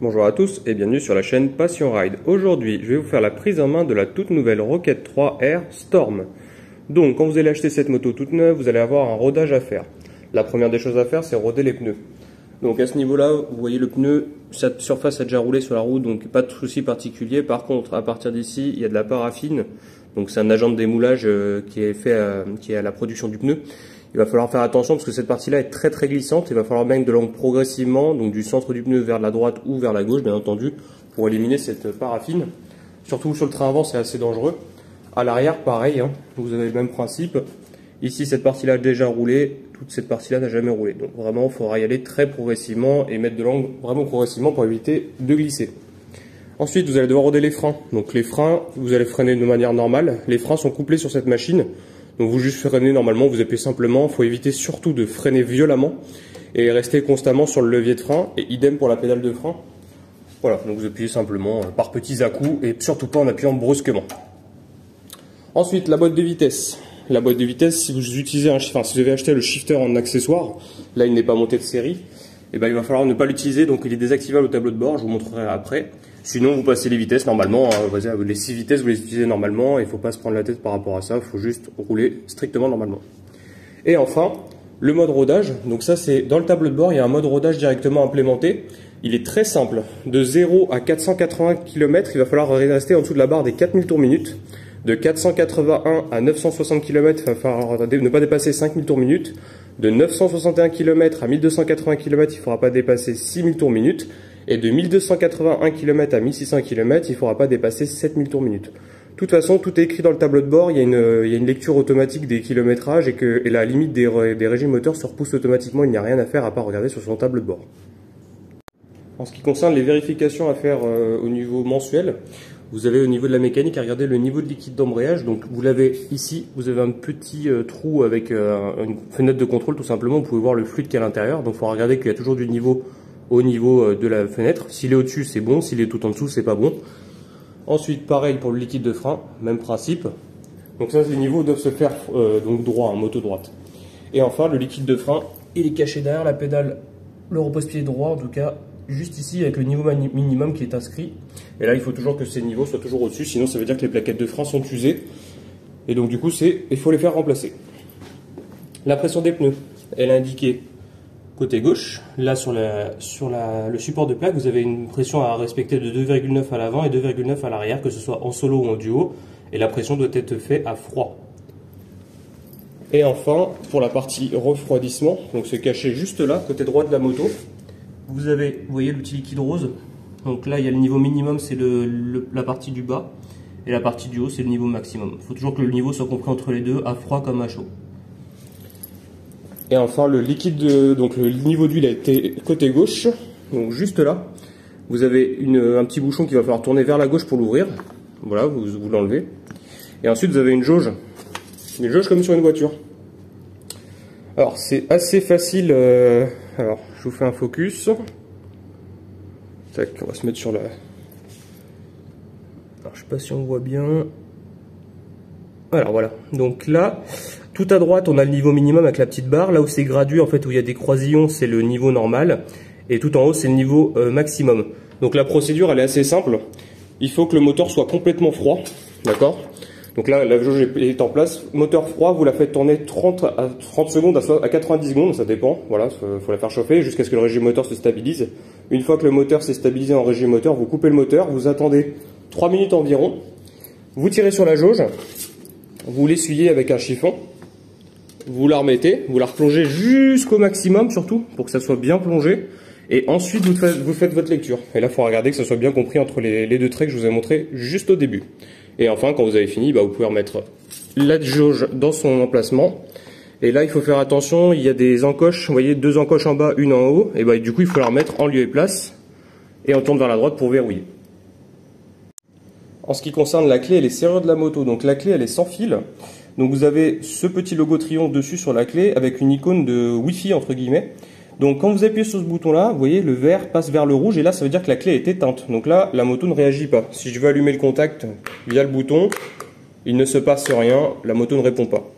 Bonjour à tous et bienvenue sur la chaîne Passion Ride. Aujourd'hui, je vais vous faire la prise en main de la toute nouvelle Rocket 3 R Storm. Donc, quand vous allez acheter cette moto toute neuve, vous allez avoir un rodage à faire. La première des choses à faire, c'est roder les pneus. Donc à ce niveau-là, vous voyez le pneu, sa surface a déjà roulé sur la route, donc pas de souci particulier. Par contre, à partir d'ici, il y a de la paraffine. Donc c'est un agent de démoulage qui est à la production du pneu. Il va falloir faire attention parce que cette partie-là est très glissante. Il va falloir mettre de l'angle progressivement, donc du centre du pneu vers la droite ou vers la gauche, bien entendu, pour éliminer cette paraffine. Surtout sur le train avant, c'est assez dangereux. À l'arrière, pareil, hein, vous avez le même principe. Ici, cette partie-là a déjà roulé, toute cette partie-là n'a jamais roulé. Donc vraiment, il faudra y aller très progressivement et mettre de l'angle vraiment progressivement pour éviter de glisser. Ensuite, vous allez devoir roder les freins. Donc les freins, vous allez freiner de manière normale. Les freins sont couplés sur cette machine. Donc vous juste freinez normalement, vous appuyez simplement. Il faut éviter surtout de freiner violemment et rester constamment sur le levier de frein. Et idem pour la pédale de frein. Voilà, donc vous appuyez simplement par petits à-coups et surtout pas en appuyant brusquement. Ensuite, la boîte de vitesse. La boîte de vitesse, si vous utilisez si vous avez acheté le shifter en accessoire, là il n'est pas monté de série, et ben il va falloir ne pas l'utiliser, donc il est désactivable au tableau de bord, je vous montrerai après. Sinon vous passez les vitesses normalement, les 6 vitesses vous les utilisez normalement, il ne faut pas se prendre la tête par rapport à ça, il faut juste rouler strictement normalement. Et enfin, le mode rodage, donc ça c'est dans le tableau de bord, il y a un mode rodage directement implémenté. Il est très simple, de 0 à 480 km, il va falloir rester en dessous de la barre des 4000 tours minute. De 481 à 960 km, il va falloir ne pas dépasser 5000 tours minute. De 961 km à 1280 km, il ne faudra pas dépasser 6000 tours minute. Et de 1281 km à 1600 km, il ne faudra pas dépasser 7000 tours minute. De toute façon, tout est écrit dans le tableau de bord. Il y a une lecture automatique des kilométrages et la limite des régimes moteurs se repousse automatiquement. Il n'y a rien à faire à part regarder sur son tableau de bord. En ce qui concerne les vérifications à faire au niveau mensuel, vous avez au niveau de la mécanique à regarder le niveau de liquide d'embrayage. Donc vous l'avez ici, vous avez un petit trou avec une fenêtre de contrôle tout simplement. Vous pouvez voir le fluide qui est à l'intérieur. Donc il faut regarder qu'il y a toujours du niveau au niveau de la fenêtre. S'il est au-dessus, c'est bon. S'il est tout en dessous, c'est pas bon. Ensuite, pareil pour le liquide de frein, même principe. Donc ça, les niveaux doivent se faire donc droit, en moto droite. Et enfin, le liquide de frein, il est caché derrière la pédale, le repose-pied droit en tout cas. Juste ici avec le niveau minimum qui est inscrit. Et là, il faut toujours que ces niveaux soient toujours au-dessus, sinon ça veut dire que les plaquettes de frein sont usées. Et donc du coup, il faut les faire remplacer. La pression des pneus, elle est indiquée côté gauche. Là, sur le support de plaque, vous avez une pression à respecter de 2,9 à l'avant et 2,9 à l'arrière, que ce soit en solo ou en duo. Et la pression doit être faite à froid. Et enfin, pour la partie refroidissement, donc c'est caché juste là, côté droit de la moto. Vous voyez l'outil liquide rose. Donc là, il y a le niveau minimum, c'est la partie du bas. Et la partie du haut, c'est le niveau maximum. Il faut toujours que le niveau soit compris entre les deux, à froid comme à chaud. Et enfin, le liquide, donc le niveau d'huile a été côté gauche. Donc juste là, vous avez un petit bouchon qui va falloir tourner vers la gauche pour l'ouvrir. Voilà, vous l'enlevez. Et ensuite, vous avez une jauge. Une jauge comme sur une voiture. Alors, c'est assez facile. Alors, je vous fais un focus. Tac, on va se mettre sur la... Alors, je sais pas si on voit bien. Alors, voilà. Donc là, tout à droite, on a le niveau minimum avec la petite barre. Là où c'est gradué, en fait, où il y a des croisillons, c'est le niveau normal. Et tout en haut, c'est le niveau maximum. Donc la procédure, elle est assez simple. Il faut que le moteur soit complètement froid. D'accord ? Donc là, la jauge est en place. Moteur froid, vous la faites tourner 30 secondes à 90 secondes, ça dépend. Voilà, faut la faire chauffer jusqu'à ce que le régime moteur se stabilise. Une fois que le moteur s'est stabilisé en régime moteur, vous coupez le moteur, vous attendez 3 minutes environ. Vous tirez sur la jauge, vous l'essuyez avec un chiffon, vous la remettez, vous la replongez jusqu'au maximum surtout, pour que ça soit bien plongé. Et ensuite, vous faites votre lecture. Et là, il faut regarder que ça soit bien compris entre les deux traits que je vous ai montré juste au début. Et enfin, quand vous avez fini, vous pouvez remettre la jauge dans son emplacement. Et là, il faut faire attention, il y a des encoches, vous voyez, 2 encoches en bas, une en haut. Et du coup, il faut la remettre en lieu et place. Et on tourne vers la droite pour verrouiller. En ce qui concerne la clé et les serrures de la moto, donc la clé, elle est sans fil. Donc vous avez ce petit logo triomphe dessus sur la clé avec une icône de Wi-Fi entre guillemets. Donc quand vous appuyez sur ce bouton là, vous voyez le vert passe vers le rouge et là ça veut dire que la clé est éteinte. Donc là la moto ne réagit pas. Si je veux allumer le contact via le bouton, il ne se passe rien, la moto ne répond pas.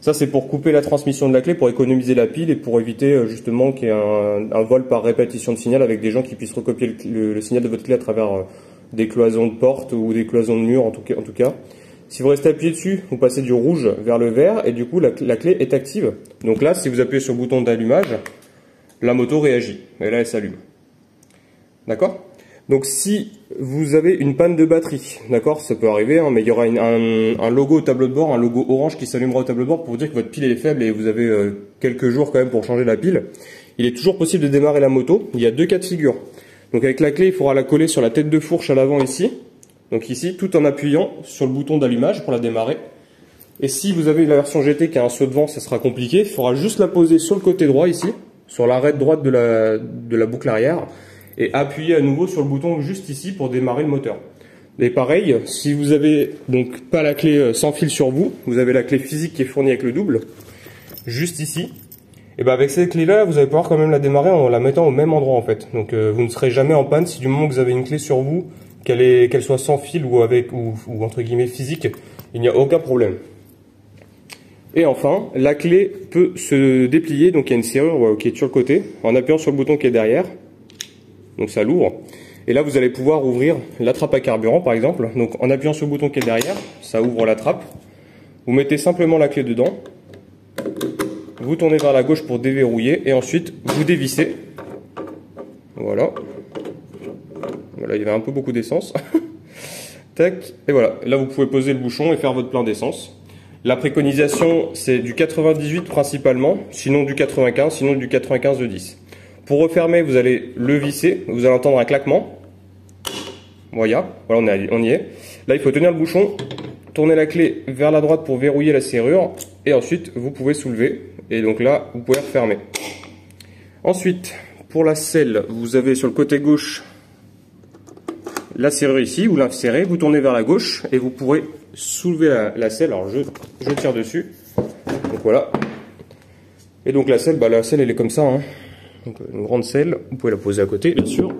Ça, c'est pour couper la transmission de la clé, pour économiser la pile et pour éviter justement qu'il y ait un vol par répétition de signal avec des gens qui puissent recopier le signal de votre clé à travers des cloisons de porte ou des cloisons de mur en tout cas. Si vous restez appuyé dessus, vous passez du rouge vers le vert et du coup la clé est active. Donc là, si vous appuyez sur le bouton d'allumage, la moto réagit et là elle s'allume. D'accord? Donc si vous avez une panne de batterie, d'accord, ça peut arriver, hein, mais il y aura un logo au tableau de bord, un logo orange qui s'allumera au tableau de bord pour vous dire que votre pile est faible et vous avez quelques jours quand même pour changer la pile. Il est toujours possible de démarrer la moto. Il y a deux cas de figure. Donc avec la clé, il faudra la coller sur la tête de fourche à l'avant ici. Donc ici, tout en appuyant sur le bouton d'allumage pour la démarrer. Et si vous avez la version GT qui a un saut de vent, ça sera compliqué. Il faudra juste la poser sur le côté droit ici, sur l'arête droite de la boucle arrière, et appuyer à nouveau sur le bouton juste ici pour démarrer le moteur. Et pareil, si vous avez donc pas la clé sans fil sur vous, vous avez la clé physique qui est fournie avec le double, juste ici. Et ben avec cette clé-là, vous allez pouvoir quand même la démarrer en la mettant au même endroit en fait. Donc vous ne serez jamais en panne si du moment que vous avez une clé sur vous, qu'elle soit sans fil ou entre guillemets physique, il n'y a aucun problème. Et enfin, la clé peut se déplier, donc il y a une serrure qui est sur le côté, en appuyant sur le bouton qui est derrière. Donc ça l'ouvre. Et là vous allez pouvoir ouvrir la trappe à carburant par exemple. Donc en appuyant sur le bouton qui est derrière, ça ouvre la trappe. Vous mettez simplement la clé dedans. Vous tournez vers la gauche pour déverrouiller et ensuite vous dévissez. Voilà. Voilà, il y avait un peu beaucoup d'essence. Tac. Et voilà. Là vous pouvez poser le bouchon et faire votre plein d'essence. La préconisation c'est du 98 principalement, sinon du 95, sinon du 95 de 10. Pour refermer, vous allez le visser, vous allez entendre un claquement. Voilà, on y est. Là, il faut tenir le bouchon, tourner la clé vers la droite pour verrouiller la serrure, et ensuite, vous pouvez soulever. Et donc là, vous pouvez refermer. Ensuite, pour la selle, vous avez sur le côté gauche la serrure ici, vous l'insérez, vous tournez vers la gauche, et vous pourrez soulever la selle. Alors, je tire dessus. Donc voilà. Et donc la selle, elle est comme ça, hein. Donc une grande selle, vous pouvez la poser à côté bien sûr.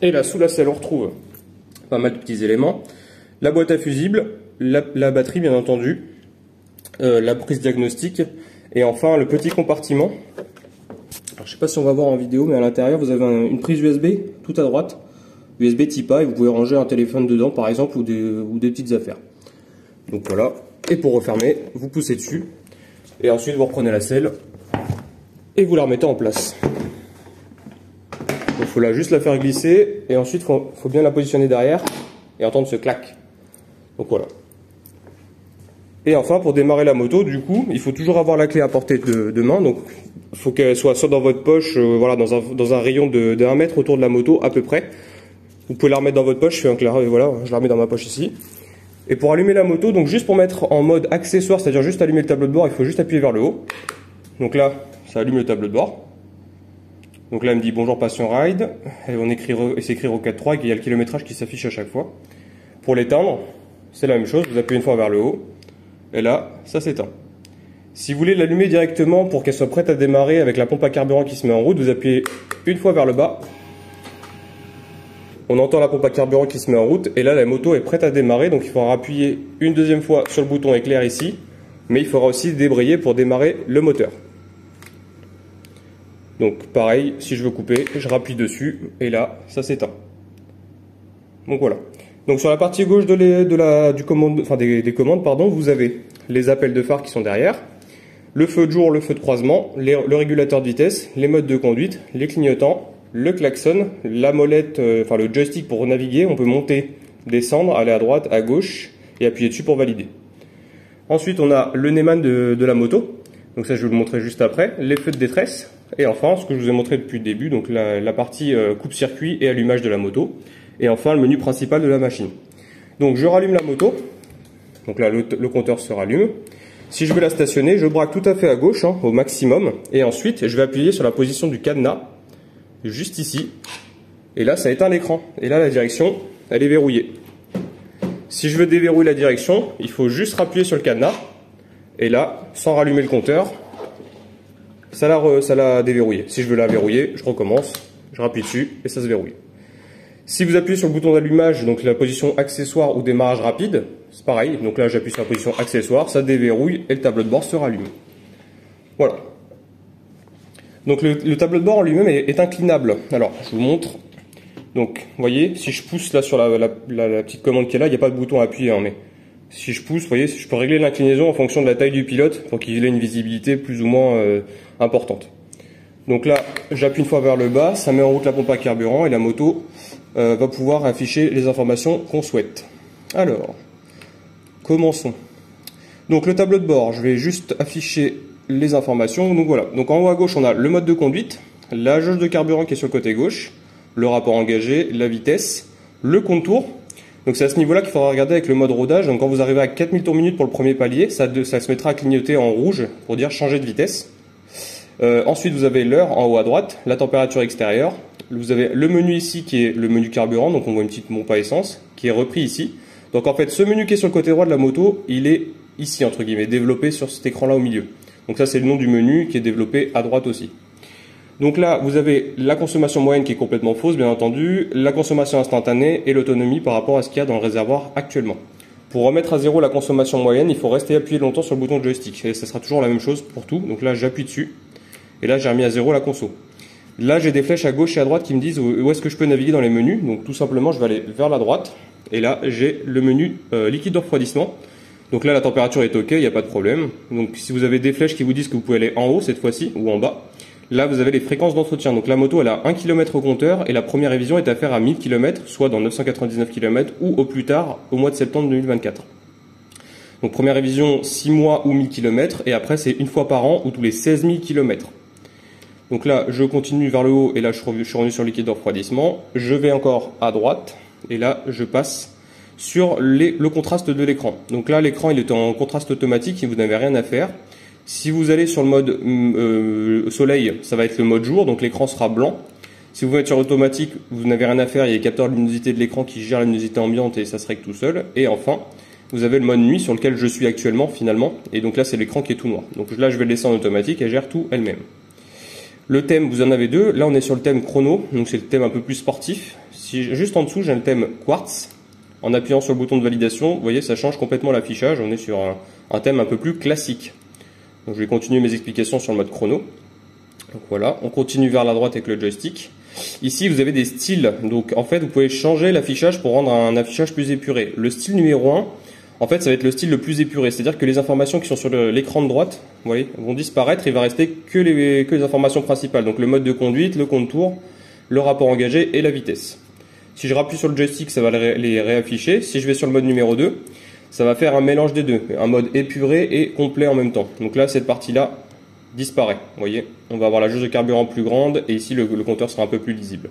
Et là sous la selle on retrouve pas mal de petits éléments. La boîte à fusibles, la batterie bien entendu, la prise diagnostique et enfin le petit compartiment. Alors je sais pas si on va voir en vidéo mais à l'intérieur vous avez une prise USB tout à droite, USB type A et vous pouvez ranger un téléphone dedans par exemple ou des petites affaires. Donc voilà, et pour refermer vous poussez dessus et ensuite vous reprenez la selle et vous la remettez en place. Il faut juste la faire glisser et ensuite il faut bien la positionner derrière et entendre ce clac. Donc voilà. Et enfin pour démarrer la moto, du coup, il faut toujours avoir la clé à portée de main. Donc il faut qu'elle soit dans votre poche, voilà, dans un rayon de 1 mètre autour de la moto à peu près. Vous pouvez la remettre dans votre poche, je fais un clair, voilà, je la remets dans ma poche ici. Et pour allumer la moto, donc juste pour mettre en mode accessoire, c'est-à-dire juste allumer le tableau de bord, il faut juste appuyer vers le haut. Donc là, ça allume le tableau de bord. Donc là, il me dit bonjour Passion Ride, et c'est écrit Rocket 3 et il y a le kilométrage qui s'affiche à chaque fois. Pour l'éteindre, c'est la même chose, vous appuyez une fois vers le haut, et là, ça s'éteint. Si vous voulez l'allumer directement pour qu'elle soit prête à démarrer avec la pompe à carburant qui se met en route, vous appuyez une fois vers le bas. On entend la pompe à carburant qui se met en route, et là, la moto est prête à démarrer, donc il faudra appuyer une deuxième fois sur le bouton éclair ici, mais il faudra aussi débrayer pour démarrer le moteur. Donc pareil, si je veux couper, je rappuie dessus et là, ça s'éteint. Donc voilà. Donc sur la partie gauche des commandes, pardon, vous avez les appels de phare qui sont derrière, le feu de jour, le feu de croisement, le régulateur de vitesse, les modes de conduite, les clignotants, le klaxon, la molette, le joystick pour naviguer. On peut monter, descendre, aller à droite, à gauche et appuyer dessus pour valider. Ensuite, on a le Neyman de la moto. Donc ça, je vais vous le montrer juste après. Les feux de détresse. Et enfin, ce que je vous ai montré depuis le début, donc la partie coupe-circuit et allumage de la moto. Et enfin, le menu principal de la machine. Donc je rallume la moto. Donc là, le compteur se rallume. Si je veux la stationner, je braque tout à fait à gauche, hein, au maximum. Et ensuite, je vais appuyer sur la position du cadenas, juste ici. Et là, ça éteint l'écran. Et là, la direction, elle est verrouillée. Si je veux déverrouiller la direction, il faut juste appuyer sur le cadenas. Et là, sans rallumer le compteur, ça l'a déverrouillé. Si je veux la verrouiller, je recommence, je rappuie dessus et ça se verrouille. Si vous appuyez sur le bouton d'allumage, donc la position accessoire ou démarrage rapide, c'est pareil. Donc là, j'appuie sur la position accessoire, ça déverrouille et le tableau de bord se rallume. Voilà. Donc le tableau de bord en lui-même est inclinable. Alors, je vous montre. Donc, vous voyez, si je pousse là sur la petite commande qui est là, il n'y a pas de bouton à appuyer, hein, mais si je pousse, vous voyez, je peux régler l'inclinaison en fonction de la taille du pilote pour qu'il ait une visibilité plus ou moins importante. Donc là, j'appuie une fois vers le bas, ça met en route la pompe à carburant et la moto va pouvoir afficher les informations qu'on souhaite. Alors, commençons. Donc le tableau de bord, je vais juste afficher les informations. Donc voilà. Donc en haut à gauche, on a le mode de conduite, la jauge de carburant qui est sur le côté gauche, le rapport engagé, la vitesse, le contour. Donc c'est à ce niveau-là qu'il faudra regarder avec le mode rodage. Donc quand vous arrivez à 4000 tours minute pour le premier palier, ça se mettra à clignoter en rouge pour dire changer de vitesse. Ensuite, vous avez l'heure en haut à droite, la température extérieure. Vous avez le menu ici qui est le menu carburant, donc on voit une petite pompe à essence qui est repris ici. Donc en fait, ce menu qui est sur le côté droit de la moto, il est ici, entre guillemets, développé sur cet écran-là au milieu. Donc ça, c'est le nom du menu qui est développé à droite aussi. Donc là, vous avez la consommation moyenne qui est complètement fausse, bien entendu, la consommation instantanée et l'autonomie par rapport à ce qu'il y a dans le réservoir actuellement. Pour remettre à zéro la consommation moyenne, il faut rester appuyé longtemps sur le bouton de joystick. Et ça sera toujours la même chose pour tout. Donc là, j'appuie dessus. Et là, j'ai remis à zéro la conso. Là, j'ai des flèches à gauche et à droite qui me disent où est-ce que je peux naviguer dans les menus. Donc tout simplement, je vais aller vers la droite. Et là, j'ai le menu liquide de refroidissement. Donc là, la température est OK, il n'y a pas de problème. Donc si vous avez des flèches qui vous disent que vous pouvez aller en haut cette fois-ci, ou en bas, là, vous avez les fréquences d'entretien. Donc la moto, elle a 1 km au compteur et la première révision est à faire à 1000 km, soit dans 999 km ou au plus tard au mois de septembre 2024. Donc première révision 6 mois ou 1000 km et après c'est une fois par an ou tous les 16 000 km. Donc là, je continue vers le haut et là, je suis revenu sur le liquide de refroidissement. Je vais encore à droite et là, je passe sur le contraste de l'écran. Donc là, l'écran, il est en contraste automatique et vous n'avez rien à faire. Si vous allez sur le mode soleil, ça va être le mode jour, donc l'écran sera blanc. Si vous êtes sur automatique, vous n'avez rien à faire, il y a les capteurs de luminosité de l'écran qui gèrent la luminosité ambiante et ça se règle tout seul. Et enfin, vous avez le mode nuit sur lequel je suis actuellement finalement. Et donc là, c'est l'écran qui est tout noir. Donc là, je vais le laisser en automatique, elle gère tout elle-même. Le thème, vous en avez deux. Là, on est sur le thème chrono, donc c'est le thème un peu plus sportif. Juste en dessous, j'ai le thème quartz. En appuyant sur le bouton de validation, vous voyez, ça change complètement l'affichage. On est sur un thème un peu plus classique. Donc, je vais continuer mes explications sur le mode chrono. Donc voilà, on continue vers la droite avec le joystick. Ici, vous avez des styles. Donc en fait, vous pouvez changer l'affichage pour rendre un affichage plus épuré. Le style numéro 1, en fait, ça va être le style le plus épuré. C'est-à-dire que les informations qui sont sur l'écran de droite, vous voyez, vont disparaître. Il va rester que les informations principales. Donc le mode de conduite, le contour, le rapport engagé et la vitesse. Si je rappuie sur le joystick, ça va les réafficher. Si je vais sur le mode numéro 2, ça va faire un mélange des deux. Un mode épuré et complet en même temps. Donc là, cette partie-là disparaît. Vous voyez, on va avoir la jauge de carburant plus grande et ici, le compteur sera un peu plus lisible.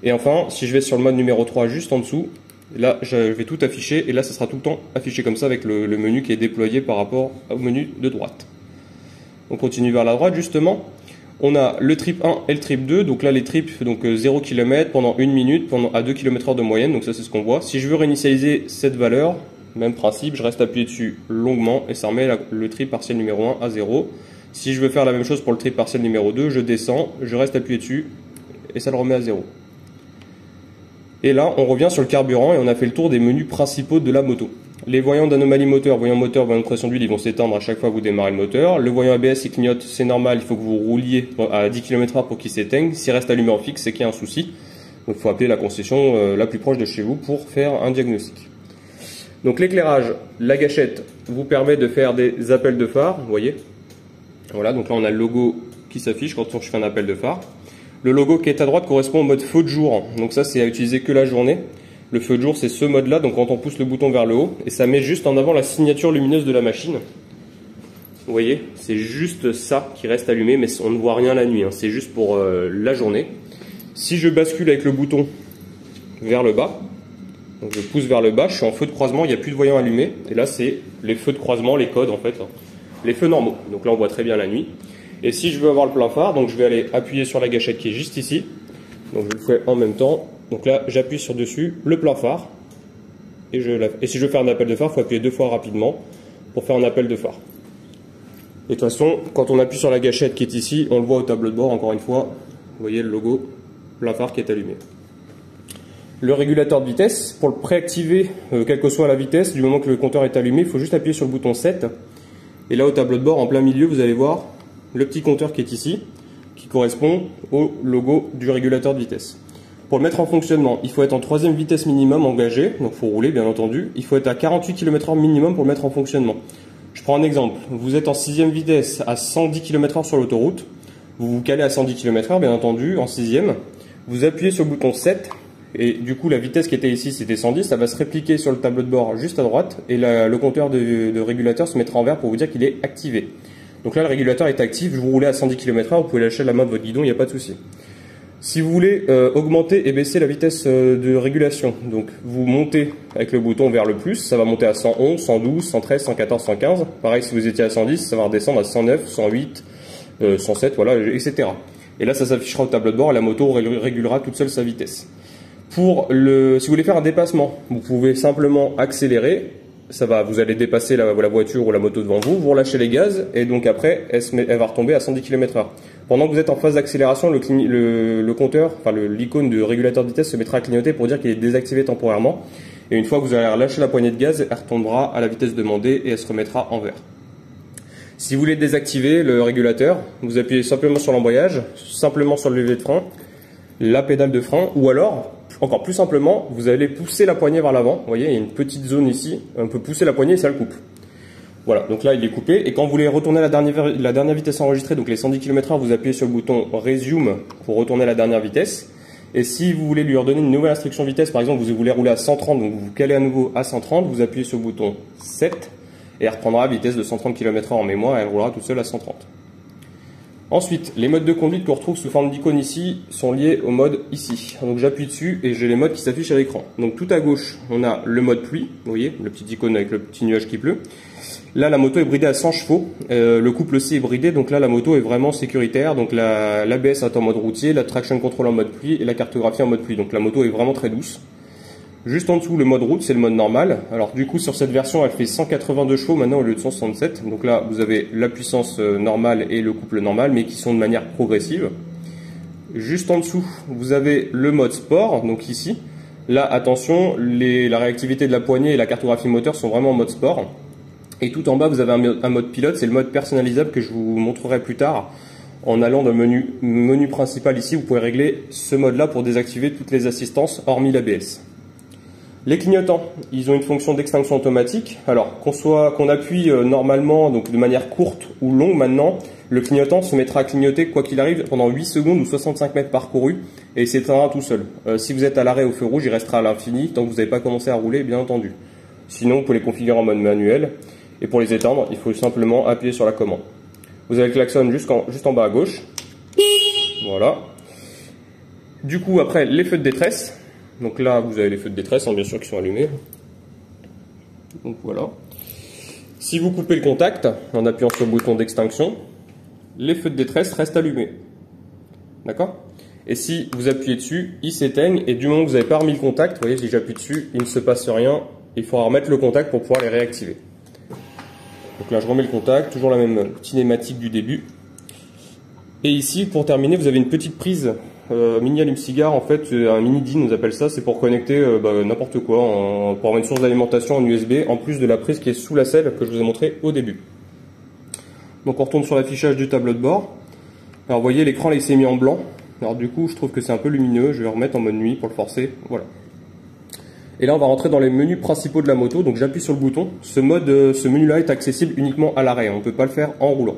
Et enfin, si je vais sur le mode numéro 3 juste en dessous, là, je vais tout afficher et là, ça sera tout le temps affiché comme ça avec le menu qui est déployé par rapport au menu de droite. On continue vers la droite justement. On a le trip 1 et le trip 2. Donc là, les trips, donc 0 km pendant 1 minute, à 2 km/h de moyenne. Donc ça, c'est ce qu'on voit. Si je veux réinitialiser cette valeur, même principe, je reste appuyé dessus longuement et ça remet le trip partiel numéro 1 à 0. Si je veux faire la même chose pour le trip partiel numéro 2, je descends, je reste appuyé dessus et ça le remet à 0. Et là, on revient sur le carburant et on a fait le tour des menus principaux de la moto. Les voyants d'anomalie moteur, voyant de pression d'huile, ils vont s'éteindre à chaque fois que vous démarrez le moteur. Le voyant ABS, il clignote, c'est normal, il faut que vous rouliez à 10 km/h pour qu'il s'éteigne. S'il reste allumé en fixe, c'est qu'il y a un souci. Donc il faut appeler la concession la plus proche de chez vous pour faire un diagnostic. Donc l'éclairage, la gâchette vous permet de faire des appels de phare, vous voyez. Voilà, donc là on a le logo qui s'affiche quand je fais un appel de phare. Le logo qui est à droite correspond au mode feu de jour. Donc ça, c'est à utiliser que la journée. Le feu de jour, c'est ce mode-là. Donc quand on pousse le bouton vers le haut, et ça met juste en avant la signature lumineuse de la machine. Vous voyez, c'est juste ça qui reste allumé, mais on ne voit rien la nuit. Hein. C'est juste pour la journée. Si je bascule avec le bouton vers le bas, donc je pousse vers le bas, je suis en feu de croisement, il n'y a plus de voyant allumé. Et là, c'est les feux de croisement, les codes en fait. Les feux normaux. Donc là, on voit très bien la nuit. Et si je veux avoir le plein phare, donc je vais aller appuyer sur la gâchette qui est juste ici. Donc je le fais en même temps. Donc là, j'appuie sur dessus le plein phare. Et si je veux faire un appel de phare, il faut appuyer 2 fois rapidement pour faire un appel de phare. Et de toute façon, quand on appuie sur la gâchette qui est ici, on le voit au tableau de bord, encore une fois. Vous voyez le logo plein phare qui est allumé. Le régulateur de vitesse, pour le préactiver, quelle que soit la vitesse, du moment que le compteur est allumé, il faut juste appuyer sur le bouton 7. Et là, au tableau de bord, en plein milieu, vous allez voir le petit compteur qui est ici, qui correspond au logo du régulateur de vitesse. Pour le mettre en fonctionnement, il faut être en 3e vitesse minimum engagé, donc il faut rouler bien entendu. Il faut être à 48 km/h minimum pour le mettre en fonctionnement. Je prends un exemple, vous êtes en 6e vitesse à 110 km/h sur l'autoroute, vous vous calez à 110 km/h bien entendu, en 6e, vous appuyez sur le bouton 7, et du coup la vitesse qui était ici c'était 110, ça va se répliquer sur le tableau de bord juste à droite, et le compteur de régulateur se mettra en vert pour vous dire qu'il est activé. Donc là le régulateur est actif, vous roulez à 110 km/h, vous pouvez lâcher la main de votre guidon, il n'y a pas de souci. Si vous voulez augmenter et baisser la vitesse de régulation, donc vous montez avec le bouton vers le plus, ça va monter à 111, 112, 113, 114, 115. Pareil, si vous étiez à 110, ça va redescendre à 109, 108, 107, voilà, etc. Et là, ça s'affichera au tableau de bord et la moto régulera toute seule sa vitesse. Si vous voulez faire un dépassement, vous pouvez simplement accélérer. Vous allez dépasser la voiture ou la moto devant vous, vous relâchez les gaz et donc après, elle va retomber à 110 km/h. Pendant que vous êtes en phase d'accélération, le compteur, enfin l'icône de régulateur de vitesse se mettra à clignoter pour dire qu'il est désactivé temporairement. Et une fois que vous allez relâcher la poignée de gaz, elle retombera à la vitesse demandée et elle se remettra en vert. Si vous voulez désactiver le régulateur, vous appuyez simplement sur l'embrayage, simplement sur le levier de frein, la pédale de frein, ou alors, encore plus simplement, vous allez pousser la poignée vers l'avant. Vous voyez, il y a une petite zone ici, on peut pousser la poignée et ça le coupe. Voilà, donc là il est coupé, et quand vous voulez retourner à la dernière vitesse enregistrée, donc les 110 km/h, vous appuyez sur le bouton Resume pour retourner à la dernière vitesse. Et si vous voulez lui redonner une nouvelle instruction vitesse, par exemple vous voulez rouler à 130, donc vous calez à nouveau à 130, vous appuyez sur le bouton 7, et elle reprendra à vitesse de 130 km/h en mémoire, et elle roulera toute seule à 130. Ensuite, les modes de conduite qu'on retrouve sous forme d'icône ici sont liés au mode ici. Donc j'appuie dessus et j'ai les modes qui s'affichent à l'écran. Donc tout à gauche, on a le mode pluie, vous voyez, le petit icône avec le petit nuage qui pleut. Là, la moto est bridée à 100 chevaux. Le couple aussi est bridé, donc là, la moto est vraiment sécuritaire. Donc l'ABS est en mode routier, la traction control en mode pluie et la cartographie en mode pluie. Donc la moto est vraiment très douce. Juste en dessous, le mode route, c'est le mode normal. Alors du coup, sur cette version, elle fait 182 chevaux maintenant au lieu de 167. Donc là, vous avez la puissance normale et le couple normal, mais qui sont de manière progressive. Juste en dessous, vous avez le mode sport, donc ici. Là, attention, la réactivité de la poignée et la cartographie moteur sont vraiment en mode sport. Et tout en bas, vous avez un mode pilote, c'est le mode personnalisable que je vous montrerai plus tard. En allant dans le menu principal ici, vous pouvez régler ce mode-là pour désactiver toutes les assistances, hormis l'ABS. Les clignotants, ils ont une fonction d'extinction automatique. Alors, qu'on appuie normalement, donc de manière courte ou longue maintenant, le clignotant se mettra à clignoter quoi qu'il arrive pendant 8 secondes ou 65 mètres parcourus et il s'éteindra tout seul. Si vous êtes à l'arrêt au feu rouge, il restera à l'infini tant que vous n'avez pas commencé à rouler, bien entendu. Sinon, vous pouvez les configurer en mode manuel. Et pour les éteindre, il faut simplement appuyer sur la commande. Vous avez le klaxon juste en bas à gauche. Voilà. Du coup, après, les feux de détresse. Donc là, vous avez les feux de détresse, hein, bien sûr, qui sont allumés. Donc voilà. Si vous coupez le contact en appuyant sur le bouton d'extinction, les feux de détresse restent allumés. D'accord? Et si vous appuyez dessus, ils s'éteignent. Et du moment que vous n'avez pas remis le contact, vous voyez, si j'appuie dessus, il ne se passe rien. Il faudra remettre le contact pour pouvoir les réactiver. Donc là, je remets le contact, toujours la même cinématique du début. Et ici, pour terminer, vous avez une petite prise mini allume-cigare, en fait, un mini DIN, on appelle ça, c'est pour connecter n'importe quoi, pour avoir une source d'alimentation en USB, en plus de la prise qui est sous la selle que je vous ai montré au début. Donc on retourne sur l'affichage du tableau de bord. Alors vous voyez, l'écran il s'est mis en blanc. Alors du coup, je trouve que c'est un peu lumineux, je vais remettre en mode nuit pour le forcer, voilà. Et là, on va rentrer dans les menus principaux de la moto, donc j'appuie sur le bouton. Ce menu-là est accessible uniquement à l'arrêt, on ne peut pas le faire en roulant.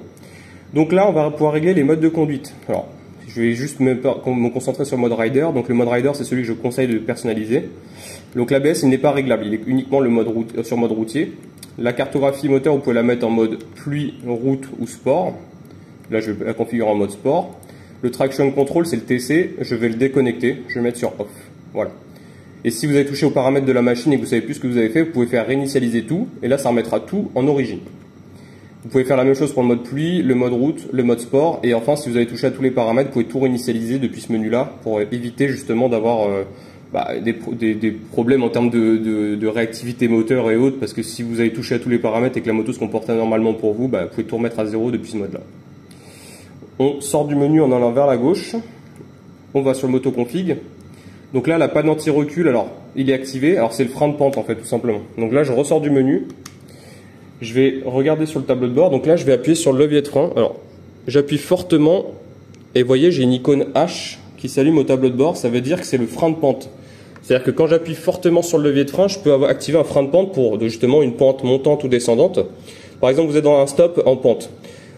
Donc là, on va pouvoir régler les modes de conduite. Alors, je vais juste me concentrer sur le mode Rider. Donc le mode Rider, c'est celui que je conseille de personnaliser. Donc l'ABS, il n'est pas réglable, il est uniquement sur mode routier. La cartographie moteur, vous pouvez la mettre en mode pluie, route ou sport. Là, je vais la configurer en mode sport. Le traction control, c'est le TC. Je vais le déconnecter, je vais le mettre sur off. Voilà. Et si vous avez touché aux paramètres de la machine et que vous savez plus ce que vous avez fait, vous pouvez faire réinitialiser tout. Et là, ça remettra tout en origine. Vous pouvez faire la même chose pour le mode pluie, le mode route, le mode sport. Et enfin, si vous avez touché à tous les paramètres, vous pouvez tout réinitialiser depuis ce menu-là pour éviter justement d'avoir des problèmes en termes de réactivité moteur et autres. Parce que si vous avez touché à tous les paramètres et que la moto se comporte anormalement pour vous, vous pouvez tout remettre à zéro depuis ce mode-là. On sort du menu en allant vers la gauche. On va sur le moto config. Donc là, la panne anti-recul, alors, il est activé. Alors, c'est le frein de pente, en fait, tout simplement. Donc là, je ressors du menu. Je vais regarder sur le tableau de bord. Donc là, je vais appuyer sur le levier de frein. Alors, j'appuie fortement. Et vous voyez, j'ai une icône H qui s'allume au tableau de bord. Ça veut dire que c'est le frein de pente. C'est-à-dire que quand j'appuie fortement sur le levier de frein, je peux activer un frein de pente pour justement une pente montante ou descendante. Par exemple, vous êtes dans un stop en pente.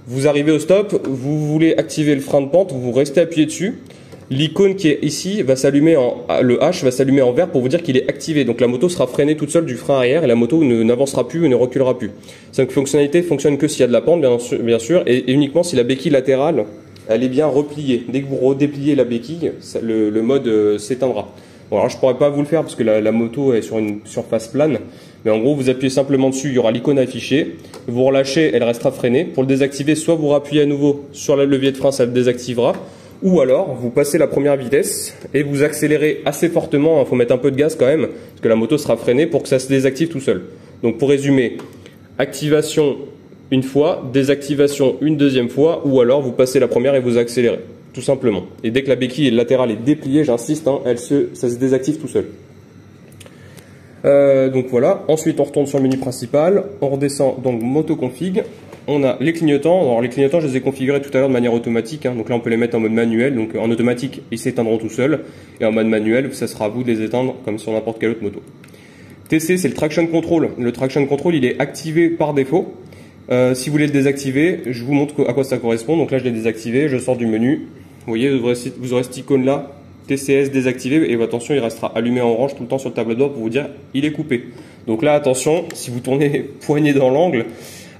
Vous arrivez au stop, vous voulez activer le frein de pente, vous restez appuyé dessus. L'icône qui est ici va s'allumer le H va s'allumer en vert pour vous dire qu'il est activé. Donc la moto sera freinée toute seule du frein arrière et la moto n'avancera plus et ne reculera plus. Cette fonctionnalité fonctionne que s'il y a de la pente, bien sûr, et uniquement si la béquille latérale elle est bien repliée. Dès que vous redépliez la béquille, le mode s'éteindra. Bon, alors je pourrais pas vous le faire parce que la moto est sur une surface plane, mais en gros vous appuyez simplement dessus, il y aura l'icône affichée, vous relâchez, elle restera freinée. Pour le désactiver, soit vous rappuyez à nouveau sur le levier de frein, ça le désactivera, ou alors vous passez la première vitesse et vous accélérez assez fortement, il faut mettre un peu de gaz quand même, parce que la moto sera freinée pour que ça se désactive tout seul. Donc pour résumer, activation une fois, désactivation une deuxième fois, ou alors vous passez la première et vous accélérez. Tout simplement. Et dès que la béquille latérale est dépliée, j'insiste, hein, ça se désactive tout seul. Donc voilà. Ensuite, on retourne sur le menu principal. On redescend donc moto config. On a les clignotants. Alors les clignotants, je les ai configurés tout à l'heure de manière automatique. Hein. Donc là, on peut les mettre en mode manuel. Donc en automatique, ils s'éteindront tout seuls. Et en mode manuel, ça sera à vous de les éteindre comme sur n'importe quelle autre moto. TC, c'est le traction control. Le traction control, il est activé par défaut. Si vous voulez le désactiver, je vous montre à quoi ça correspond. Donc là, je l'ai désactivé. Je sors du menu. Vous voyez, vous aurez cette icône là, TCS désactivé, et attention, il restera allumé en orange tout le temps sur le tableau de bord pour vous dire il est coupé. Donc là, attention, si vous tournez poignet dans l'angle,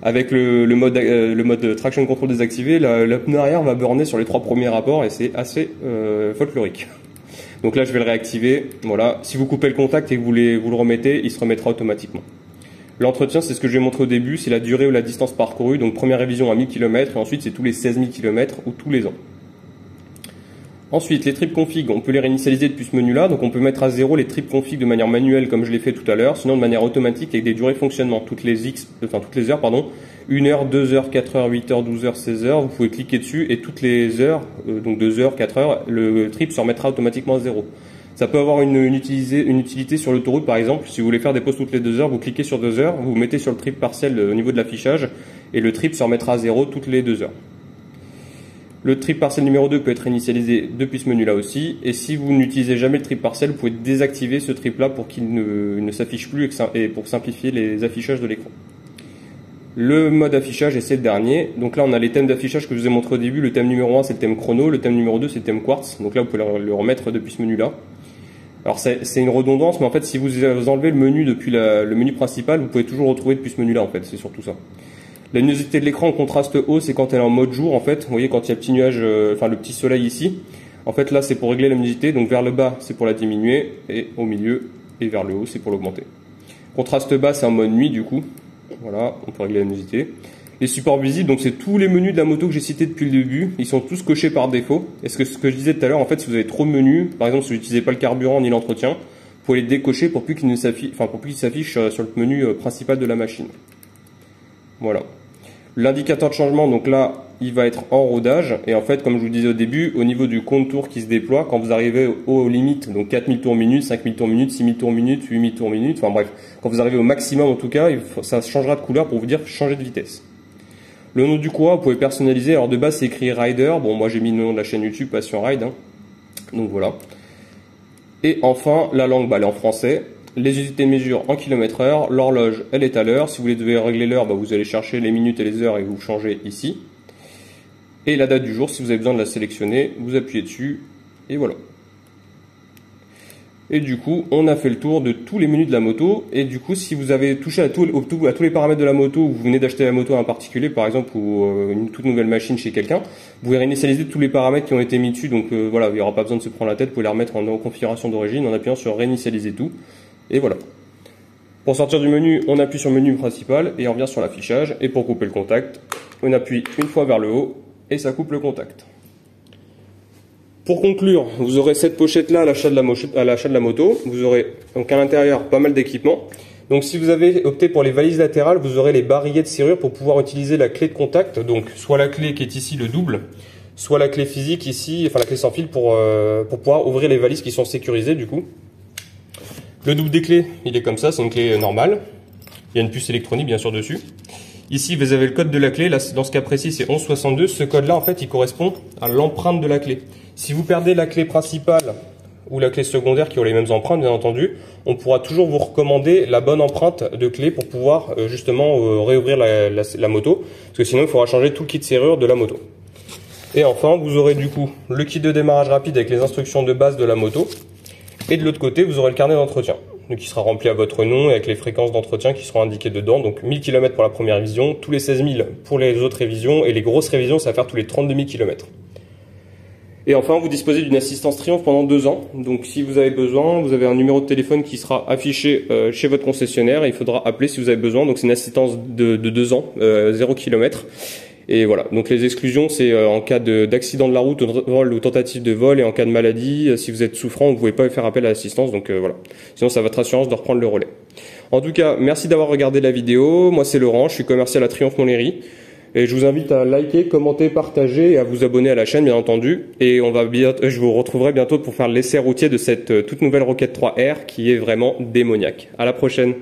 avec le mode traction control désactivé, la pneu arrière va burner sur les 3 premiers rapports et c'est assez folklorique. Donc là, je vais le réactiver. Voilà, si vous coupez le contact et que vous le remettez, il se remettra automatiquement. L'entretien, c'est ce que je vais montrer au début, c'est la durée ou la distance parcourue. Donc première révision à 1000 km et ensuite c'est tous les 16 000 km ou tous les ans. Ensuite, les tripes config, on peut les réinitialiser depuis ce menu-là. Donc on peut mettre à 0 les tripes config de manière manuelle comme je l'ai fait tout à l'heure, sinon de manière automatique avec des durées de fonctionnement. Toutes les heures, 1 heure, 2 heures, 4 heures, 8 heures, 12 heures, 16 heures. Vous pouvez cliquer dessus et toutes les heures, donc 2 heures, 4 heures, le trip se remettra automatiquement à 0. Ça peut avoir une utilité sur l'autoroute par exemple. Si vous voulez faire des pauses toutes les 2 heures, vous cliquez sur 2 heures, vous mettez sur le trip partiel au niveau de l'affichage et le trip se remettra à 0 toutes les 2 heures. Le trip partiel numéro 2 peut être initialisé depuis ce menu-là aussi. Et si vous n'utilisez jamais le trip partiel, vous pouvez désactiver ce trip-là pour qu'il ne s'affiche plus et pour simplifier les affichages de l'écran. Le mode affichage, et c'est le dernier. Donc là, on a les thèmes d'affichage que je vous ai montré au début. Le thème numéro 1, c'est le thème chrono. Le thème numéro 2, c'est le thème quartz. Donc là, vous pouvez le remettre depuis ce menu-là. Alors c'est une redondance, mais en fait, si vous enlevez le menu depuis le menu principal, vous pouvez toujours retrouver depuis ce menu-là, en fait. C'est surtout ça. La luminosité de l'écran en contraste haut, c'est quand elle est en mode jour, en fait. Vous voyez, quand il y a le petit nuage, enfin le petit soleil ici. En fait, là, c'est pour régler la luminosité. Donc vers le bas, c'est pour la diminuer. Et au milieu et vers le haut, c'est pour l'augmenter. Contraste bas, c'est en mode nuit, du coup. Voilà, on peut régler la luminosité. Les supports visibles, donc c'est tous les menus de la moto que j'ai cités depuis le début. Ils sont tous cochés par défaut. Et ce que je disais tout à l'heure, en fait, si vous avez trop de menus, par exemple, si vous n'utilisez pas le carburant ni l'entretien, vous pouvez les décocher pour plus qu'ils s'affichent sur le menu principal de la machine. Voilà. L'indicateur de changement, donc là, il va être en rodage. Et en fait, comme je vous disais au début, au niveau du compte tour qui se déploie, quand vous arrivez aux limites, donc 4000 tours minute, 5000 tours minute, 6000 tours minute, 8000 tours minute, enfin bref, quand vous arrivez au maximum en tout cas, ça changera de couleur pour vous dire changer de vitesse. Le nom du coureur, vous pouvez personnaliser. Alors de base, c'est écrit Rider. Bon, moi j'ai mis le nom de la chaîne YouTube, Passion Ride. Hein. Donc voilà. Et enfin, la langue, elle est en français. Les unités de mesure en km/h. L'horloge, elle est à l'heure. Si vous devez régler l'heure, vous allez chercher les minutes et les heures et vous changez ici. Et la date du jour, si vous avez besoin de la sélectionner, vous appuyez dessus. Et voilà. Et du coup, on a fait le tour de tous les menus de la moto. Et du coup, si vous avez touché à tous les paramètres de la moto, ou vous venez d'acheter la moto à un particulier, par exemple, ou une toute nouvelle machine chez quelqu'un, vous pouvez réinitialiser tous les paramètres qui ont été mis dessus. Donc voilà, il n'y aura pas besoin de se prendre la tête. Vous pouvez les remettre en configuration d'origine en appuyant sur réinitialiser tout. Et voilà. Pour sortir du menu, on appuie sur le menu principal et on revient sur l'affichage. Et pour couper le contact, on appuie une fois vers le haut et ça coupe le contact. Pour conclure, vous aurez cette pochette-là à l'achat de la moto. Vous aurez donc à l'intérieur pas mal d'équipements. Donc si vous avez opté pour les valises latérales, vous aurez les barilletts de serrure pour pouvoir utiliser la clé de contact. Donc soit la clé qui est ici le double, soit la clé physique ici, enfin la clé sans fil pour pouvoir ouvrir les valises qui sont sécurisées du coup. Le double des clés, il est comme ça, c'est une clé normale. Il y a une puce électronique bien sûr dessus. Ici, vous avez le code de la clé. Là, dans ce cas précis, c'est 1162. Ce code-là, en fait, il correspond à l'empreinte de la clé. Si vous perdez la clé principale ou la clé secondaire qui ont les mêmes empreintes, bien entendu, on pourra toujours vous recommander la bonne empreinte de clé pour pouvoir justement réouvrir la moto. Parce que sinon, il faudra changer tout le kit serrure de la moto. Et enfin, vous aurez du coup le kit de démarrage rapide avec les instructions de base de la moto. Et de l'autre côté, vous aurez le carnet d'entretien, qui sera rempli à votre nom et avec les fréquences d'entretien qui seront indiquées dedans. Donc 1000 km pour la première révision, tous les 16 000 pour les autres révisions, et les grosses révisions, ça va faire tous les 32 000 km. Et enfin, vous disposez d'une assistance Triumph pendant 2 ans. Donc si vous avez besoin, vous avez un numéro de téléphone qui sera affiché chez votre concessionnaire et il faudra appeler si vous avez besoin. Donc c'est une assistance de 2 ans, 0 km. Et voilà, donc les exclusions, c'est en cas d'accident de la route, vol ou tentative de vol, et en cas de maladie, si vous êtes souffrant, vous ne pouvez pas faire appel à l'assistance, donc voilà. Sinon, c'est à votre assurance de reprendre le relais. En tout cas, merci d'avoir regardé la vidéo. Moi, c'est Laurent, je suis commercial à Triumph Montlhéry. Et je vous invite à liker, commenter, partager et à vous abonner à la chaîne, bien entendu. Et je vous retrouverai bientôt pour faire l'essai routier de cette toute nouvelle Rocket 3R qui est vraiment démoniaque. À la prochaine.